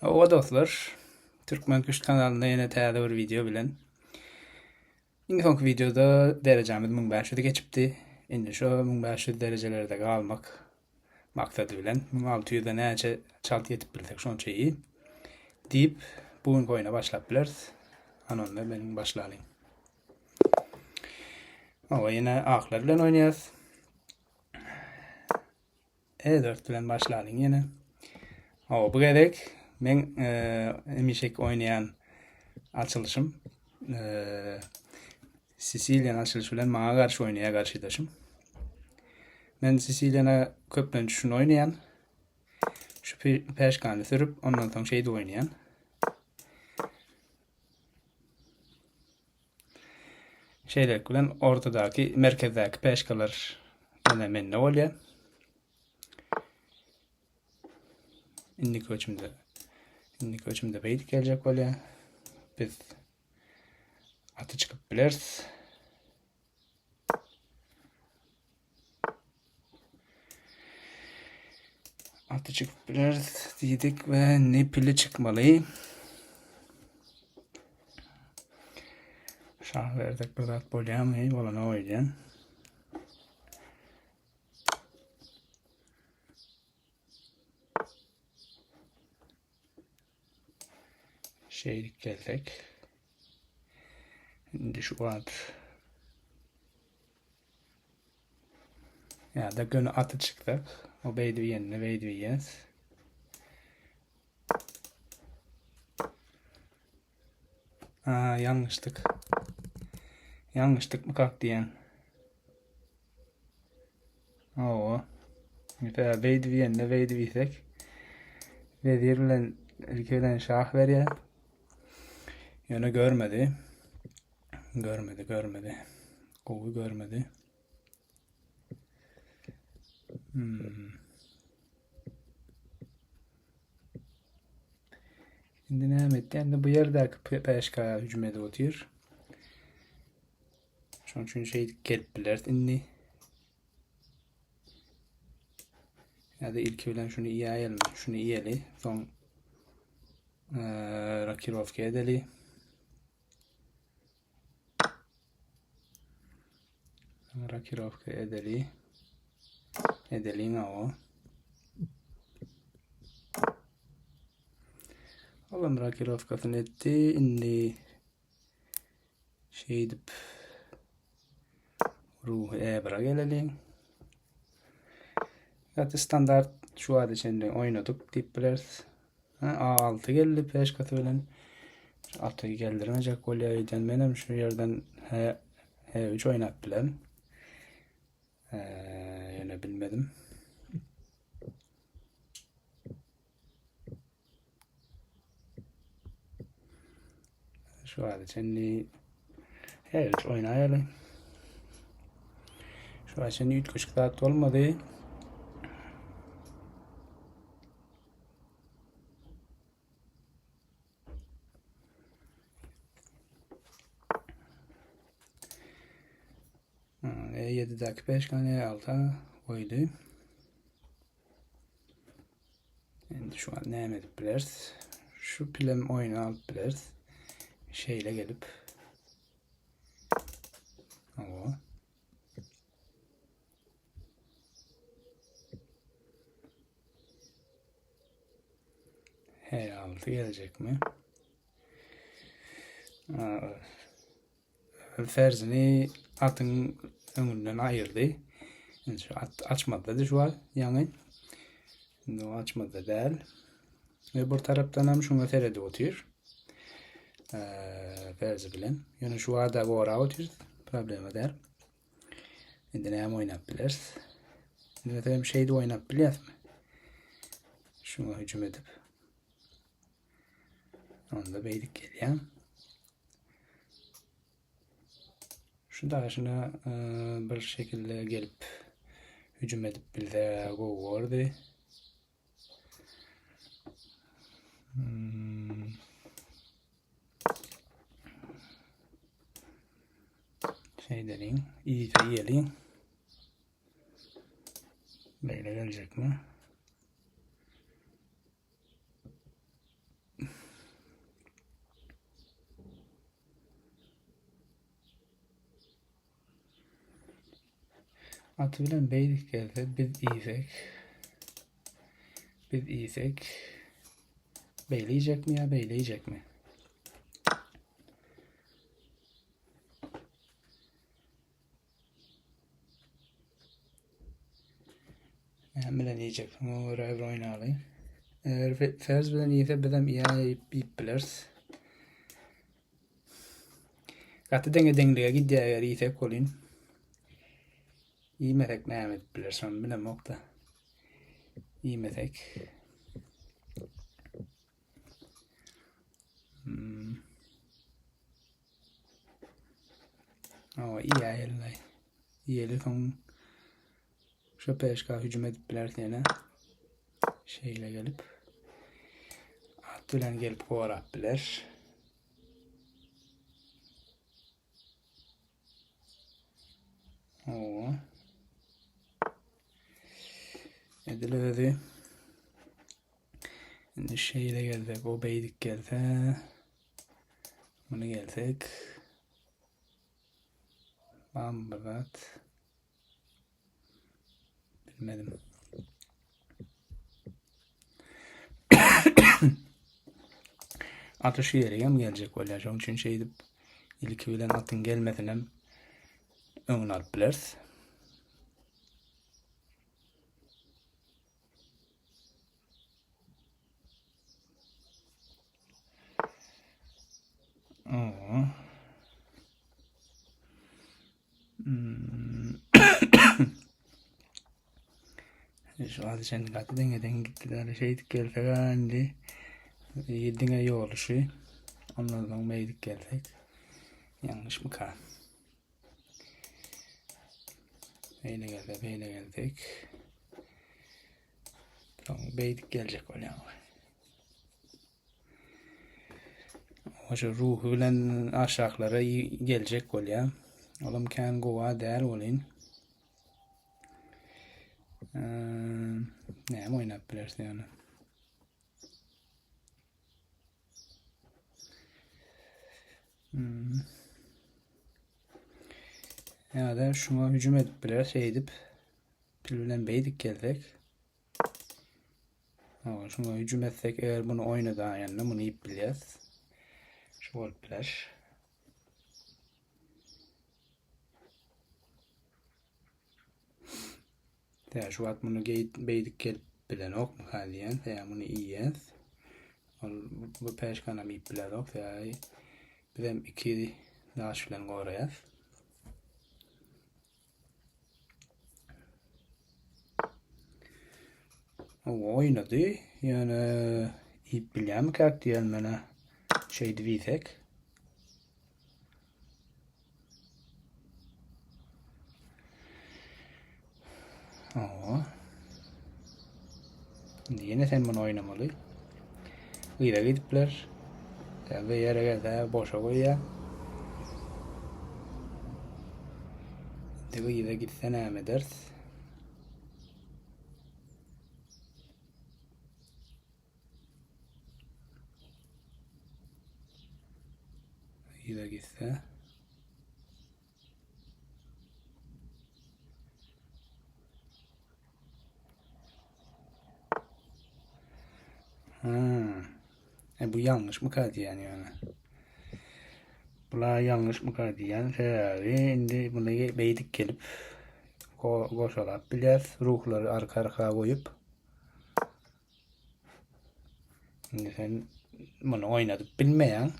O dostlar, Türkmen Kuş kanalında yine täze bir video bilen. Indi sonki videoda derecemiz 1500'e geçipdi. Indi şu 1500 derecelerde kalmak maksadı bilen 1600'de näçe çalt yetip bilsek şonça iyi deyip bugün oyuna başlap bileriz. Anonda benim başlayayım. Ama yine aklar bilen oynayaz. E4 bilen başlayayım yine. Ama bu gerek ben emişek oynayan açılışım. Sicilyan açılışı bilen mağa karşı oynaya karşıdaşım. Ben Sicilyan'a köpten şunu oynayan, şu peşkanı sürüp ondan sonra şeyde oynayan. Şeyler bilen ortadaki, merkezdeki peşkalar elemenine oluyor. İndik ölçümde beylik gelecek oluyor. Biz atı çıkıp biliriz. Atı çıkıp biliriz dedik ve ne pili çıkmalı. Şah verdik bir at bolyamayı olana oynayan. Şeylik geldik. Şimdi şu at. Ya da gönü atı çıktık. O beydi yiyeniz. Yanlıştık. Yanlıştık mı kalk diyen. Oo. Mesela beydi yiyenize beydi yiysek. Vezir bilen ülkeden şah veriyor. Yönü görmedi. Görmedi. Kovu görmedi. Şimdi ne etti? Hem de bu yerdeki peşka hücum ediyor. Şunun için şey gelip bilir. Şimdi ya da ilk bilen şunu iyi ayalım. Şunu iyeli. Son Rakirovka edeli. Rakirovka edeli. Edelin o. Oğlum rakirovkasını etti. Şimdi şey edip ruhu ebra gelelim. Zaten standart şu adı içinde oynadık. Dipler A6 geldi peşkatı bilen. Altı geldirmeyecek gol yayıcan benim şu yerden H3 oynat bilen. Yine bilmedim. Şu adı içinde H3 oynayalım. Şu adı içinde 3 kuşak daha olmadı. E7'deki peşkan E6 oydu. Şimdi şu an ne edip biliriz. Şu pilem oyunu alıp biliriz. Şeyle gelip o H6 gelecek mi? Ferzini atın önünden ayırdı. Yani şu at açmadı da şu an yani. Şimdi o açmadı değil. Ve bu taraftan hem şuna ferede oturuyor. Ferzi bilen. Yani şu anda bu ara oturuyor. Problem eder. Şimdi ne oynayabiliriz? Şimdi mesela bir şey de oynayabiliriz mi? Şuna hücum edip. Onda beylik geliyor. Şu daşına bir şekilde gelip hücum edip bir de go vardı. Şey deneyim. İyi de yiyelim. Böyle gelecek mi? Atı bilen beylik gelse biz iyisek beyleyecek mi ya beyleyecek mi? Yani bilen yiyecek. Ama oraya bir oynayalım. Eğer Fers bilen iyiyse bizim iyi biliriz. Katı denge gidiyor eğer iyisek olayım. İyimesek ne yemek bilirsin bilem yok da. İyimesek. Ama iyi ayarlar. İyi son şu peşka hücum edip bilerken şeyle gelip attılan gelip kovarak bilir. Oo. Ediledi. Şimdi şeyle geldik. O beydik gelse. Bunu gelsek. Bambarat. Bilmedim. Atışı yere mi gelecek öyle? Onun için şey edip ilk bilen atın gelmesine ön alıp biliriz. Oo. Şu adı sen katı dengeden gittiler. Şey gelse gandi. Yedinge yolu şu. Ondan sonra beydik gelsek. Yanlış mı kan? Beyle geldik. Tamam, beydik gelecek öyle ama. O şu ruhu bilen aşağılara gelecek öyle. Oğlum kan gova der olayın. Ne oynayıp bilirsin yani. Ya da şuna hücum edip bilir şey edip bilen beydik gelecek. Ama şuna hücum etsek eğer bunu oynadı yani bunu ip biliriz. Şu ol bilir. Ya şu at bunu beydik gelip bilen ok mu haliyen ya bunu iyiyiz. Bu peşkana mı ip bilir ok ya bizim iki daş bilen oraya. O oynadı yani ip bilen mi kalk diyelim bana şey divisek. Oo. Yine sen bunu oynamalı. Gide gittiler. Ve yere geldi boşa koyuyor. De gide gitse ne ederiz? Gide gitse. Bu yanlış mı kaldı yani? Bunlar yanlış mı kaldı yani? Şimdi buna beydik gelip koşalap biliriz. Ruhları arka koyup. Şimdi sen bunu oynadıp bilmeyen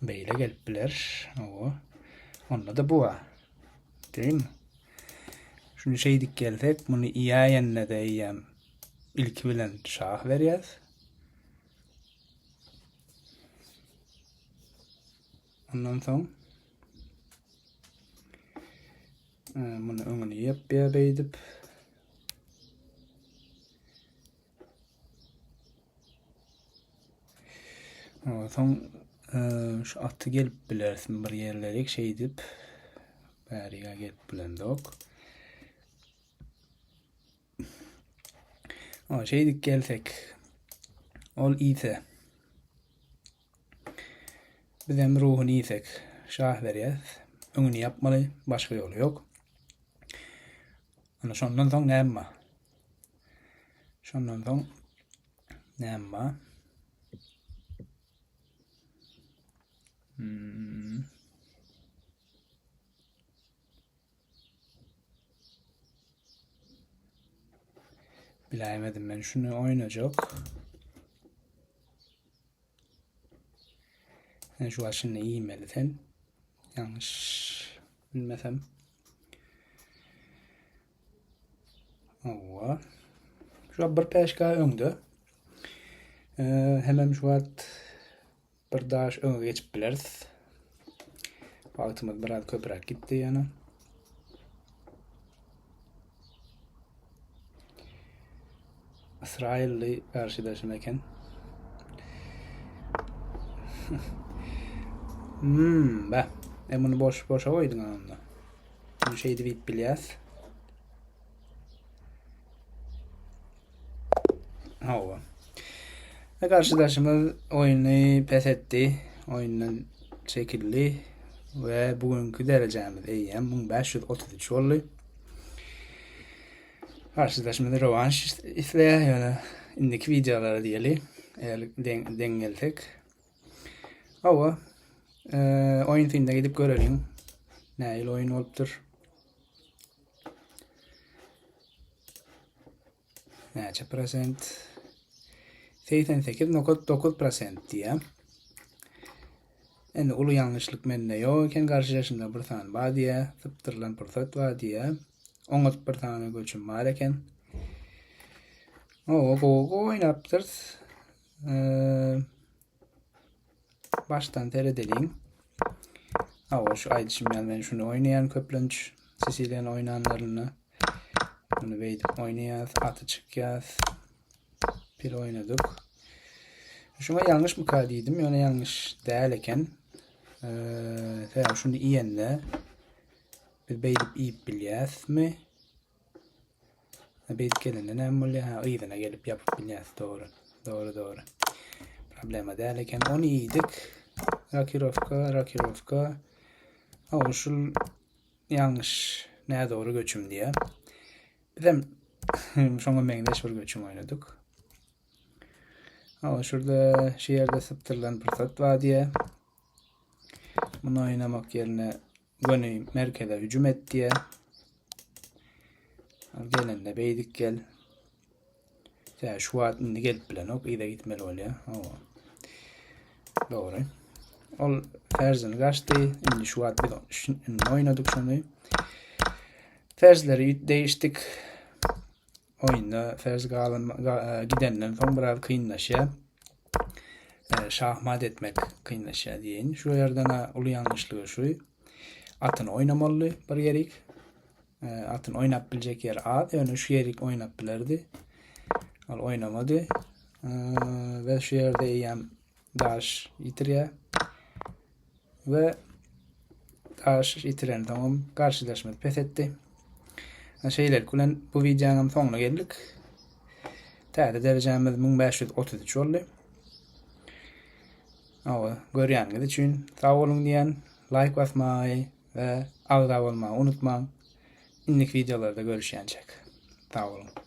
beyle gelip bilir. Onda da bu var. Değil mi? Şimdi şeydik gelsek bunu iyayenle de iyem ilk bilen şah veririz. Ondan sonra bunu önünü yapıya beydip sonra şu atı gelip bilersin bir yerlere şey edip bariga gelip bilen yok. Ama şeydik gelsek ol iyiyse Bizim ruhunu yiyecek. Şah veriyez. Öňüni yapmaly. Başka yolu yok. Ana şondan soň näme? Şondan soň näme? Bilemedim ben şunu oynayacak. Ben şu aşını iyi meliten. Yanlış bilmesem. Ova. Şu an bir peşka öňde. Hemen şu an bir daş öňe geçip bileriz. Wagtymyz biraz köpürek gitti ýana. İsrailli karşıdaşım eken. Be. Bunu boşa koydun anında. Bu şeydi bit bilyas. Hava. Ve karşıdaşımız oyunu pes etti. Oyundan çekildi. Ve bugünkü derecemiz EYM 1533 oldu. Karşıdaşımızda rövanş isleýär ýöne indiki videolara diýeli. Eğer dengelsek. Hava. Oyun filmde gidip görelim. Näil oyun olupdyr. Näçe prosent? 88,9% diýär. Endi uly ýalňyşlyk mende ýok eken, garşydaşymda bir tane bar diýär, syptyrlan pursat bar diýär. Oňat bir tane göçüm bar eken. Go oýnapdyr. Baştan teredeliyim. Şu aýdyşym ben şunu oýnaýan köplenç Siciliýany oýnanlaryny. Bunu beýdip oýnaýas, aty çykýas. Bir oynadyk. Şuna ýalňyş mı diýdim, ýöne ýalňyş däl eken. Şunu iýende bir beýdip iýip bilýäsmi? Beýdip gelende näme bolýar? Ýygyna gelip ýapyp bilýäs, dogry. Problema däl eken. Onu iýdik. Rakirovka. Şul ýalňyş näme dogry göçüm diýär. Bizem şoňa meňdeş bir göçüm oýnadyk. Şurada şu yerde syptyrlan pursat bar diýär. Bunu oynamak yerine gönü merkeze hücum et diye. Gelende beýdik gel. Şu wagt indi gelip bilen ok, ýa-da gitmeli bolýar. Dogry. Ol ferzini gaçdy. Indi şu wagt biz oynadyk şonu. Ferzleri değiştik. Oyunda ferz gidenden soň biraz kynlaşýar. Şahmat etmek kynlaşýar diýin. Şu ýerden uly ýalňyşlygy şu. Atyny oýnamaly bir yerik. Atyny oýnap biljek ýer at, ýöne şu yerik oýnap bilerdi. Al oýnamady. Ve şu ýerde ýam daş ýitirýär. Ve daş ýitiren tamam garşydaşmy pes etdi. Şeyler kulen bu videonun sonuna geldik. Täze derecemiz 1533 oldu. Görýäňiz üçin sag bolun diýen, like basmagy we agda bolmagy unutmaň. Indiki videolarda görüşýänçek. Sag bolun.